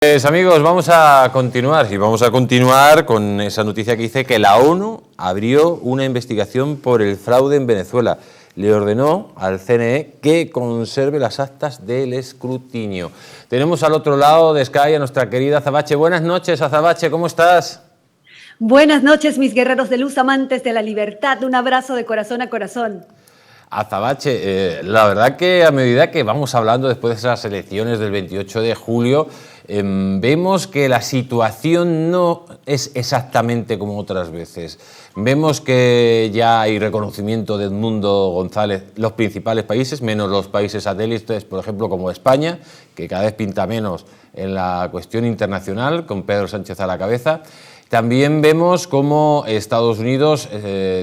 Pues amigos, vamos a continuar con esa noticia que dice que la ONU abrió una investigación por el fraude en Venezuela. Le ordenó al CNE que conserve las actas del escrutinio. Tenemos al otro lado de Sky a nuestra querida Azabache. Buenas noches, Azabache, ¿cómo estás? Buenas noches, mis guerreros de luz, amantes de la libertad. Un abrazo de corazón a corazón. Azabache, la verdad que a medida que vamos hablando después de esas elecciones del 28 de julio, vemos que la situación no es exactamente como otras veces. Vemos que ya hay reconocimiento de Edmundo González, los principales países, menos los países satélites, por ejemplo, como España, que cada vez pinta menos en la cuestión internacional, con Pedro Sánchez a la cabeza. También vemos cómo Estados Unidos,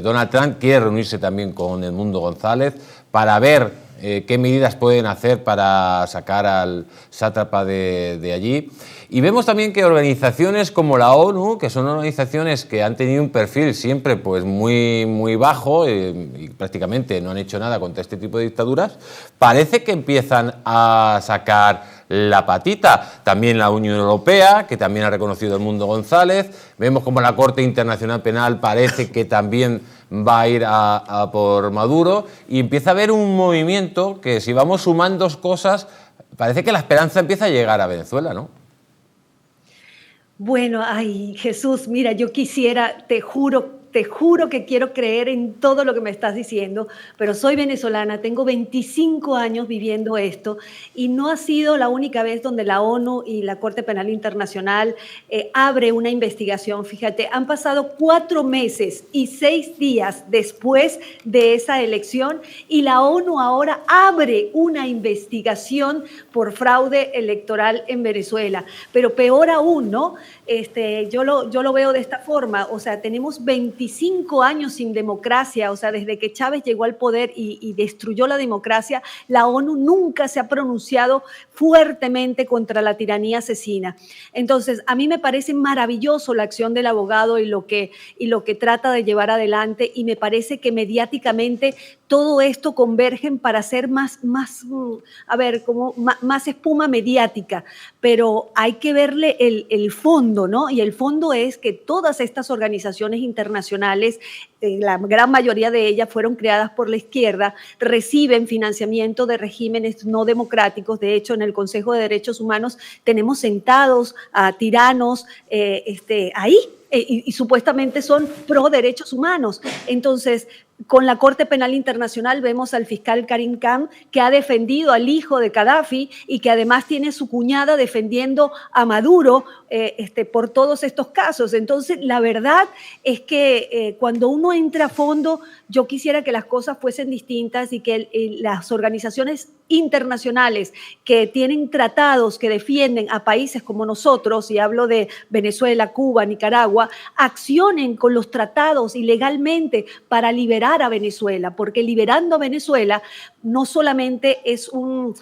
Donald Trump quiere reunirse también con Edmundo González para ver qué medidas pueden hacer para sacar al sátrapa de allí. Y vemos también que organizaciones como la ONU, que son organizaciones que han tenido un perfil siempre pues muy bajo y prácticamente no han hecho nada contra este tipo de dictaduras, parece que empiezan a sacar la patita. También la Unión Europea, que también ha reconocido a Edmundo González. Vemos como la Corte Internacional Penal parece que también va a ir a por Maduro, y empieza a haber un movimiento que, si vamos sumando cosas, parece que la esperanza empieza a llegar a Venezuela, ¿no? Bueno, ay, Jesús, mira, yo quisiera, te juro que quiero creer en todo lo que me estás diciendo, pero soy venezolana, tengo 25 años viviendo esto y no ha sido la única vez donde la ONU y la Corte Penal Internacional abre una investigación. Fíjate, han pasado 4 meses y 6 días después de esa elección y la ONU ahora abre una investigación por fraude electoral en Venezuela. Pero peor aún, ¿no? Yo lo veo de esta forma, o sea, tenemos 25 años sin democracia, o sea, desde que Chávez llegó al poder y destruyó la democracia, la ONU nunca se ha pronunciado fuertemente contra la tiranía asesina. Entonces, a mí me parece maravilloso la acción del abogado y lo que trata de llevar adelante, y me parece que mediáticamente todo esto convergen para hacer más espuma mediática, pero hay que verle el fondo, ¿no? Y el fondo es que todas estas organizaciones internacionales, la gran mayoría de ellas fueron creadas por la izquierda, reciben financiamiento de regímenes no democráticos. De hecho, en el Consejo de Derechos Humanos tenemos sentados a tiranos ahí, y supuestamente son pro derechos humanos. Entonces, con la Corte Penal Internacional vemos al fiscal Karim Khan, que ha defendido al hijo de Gaddafi y que además tiene su cuñada defendiendo a Maduro por todos estos casos. Entonces, la verdad es que cuando uno entra a fondo, yo quisiera que las cosas fuesen distintas y que las organizaciones internacionales que tienen tratados que defienden a países como nosotros, y hablo de Venezuela, Cuba, Nicaragua, accionen con los tratados y legalmente para liberar a Venezuela, porque liberando a Venezuela no solamente es un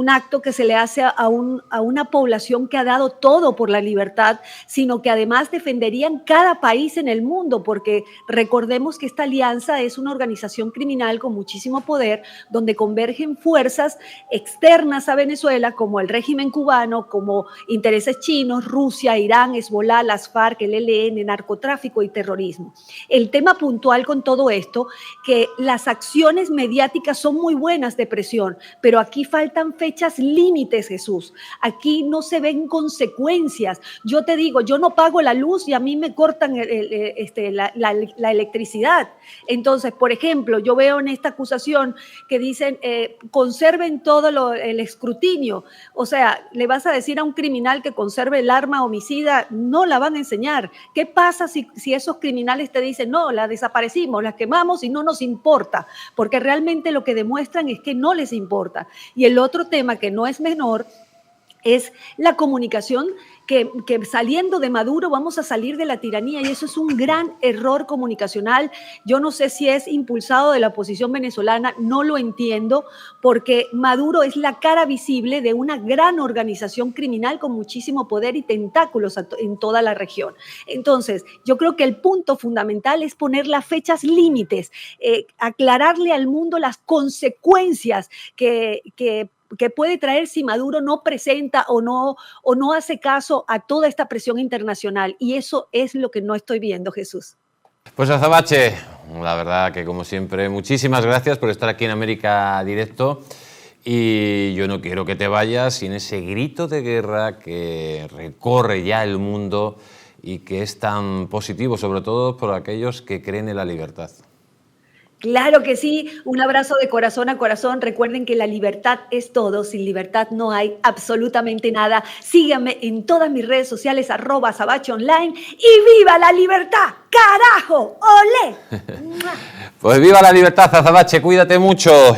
acto que se le hace a una población que ha dado todo por la libertad, sino que además defenderían cada país en el mundo, porque recordemos que esta alianza es una organización criminal con muchísimo poder, donde convergen fuerzas externas a Venezuela, como el régimen cubano, como intereses chinos, Rusia, Irán, Hezbollah, las FARC, el ELN, narcotráfico y terrorismo. El tema puntual con todo esto, que las acciones mediáticas son muy buenas de presión, pero aquí faltan fechas límites, Jesús. Aquí no se ven consecuencias. Yo te digo, yo no pago la luz y a mí me cortan la electricidad. Entonces, por ejemplo, yo veo en esta acusación que dicen conserven todo el escrutinio. O sea, le vas a decir a un criminal que conserve el arma homicida, no la van a enseñar. ¿Qué pasa si esos criminales te dicen, no, la desaparecimos, la quemamos y no nos importa? Porque realmente lo que demuestran es que no les importa. Y el otro tema, que no es menor, es la comunicación, que saliendo de Maduro vamos a salir de la tiranía, y eso es un gran error comunicacional. Yo no sé si es impulsado de la oposición venezolana, no lo entiendo, porque Maduro es la cara visible de una gran organización criminal con muchísimo poder y tentáculos en toda la región. Entonces, yo creo que el punto fundamental es poner las fechas límites, aclararle al mundo las consecuencias que ¿Qué puede traer si Maduro no presenta o no hace caso a toda esta presión internacional? Y eso es lo que no estoy viendo, Jesús. Pues Azabache, la verdad que como siempre, muchísimas gracias por estar aquí en América Directo. Y yo no quiero que te vayas sin ese grito de guerra que recorre ya el mundo y que es tan positivo, sobre todo por aquellos que creen en la libertad. Claro que sí, un abrazo de corazón a corazón. Recuerden que la libertad es todo, sin libertad no hay absolutamente nada. Síganme en todas mis redes sociales, @azabacheonline, y ¡viva la libertad! ¡Carajo! ¡Olé! Pues viva la libertad, Azabache, cuídate mucho.